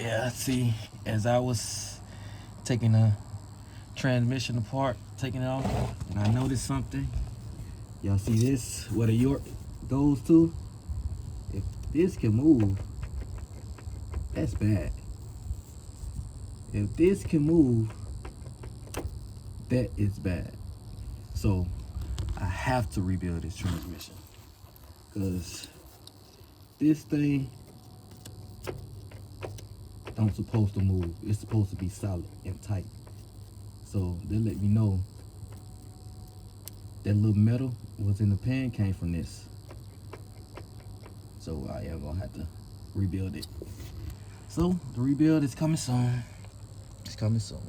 Yeah, see, as I was taking the transmission apart, taking it off, and I noticed something. Y'all see this, where the York goes to? If this can move, that's bad. If this can move, that is bad. So I have to rebuild this transmission, because this thing don't supposed to move. It's supposed to be solid and tight. So they let me know that little metal was in the pan came from this. So I am gonna have to rebuild it. So the rebuild is coming soon. It's coming soon.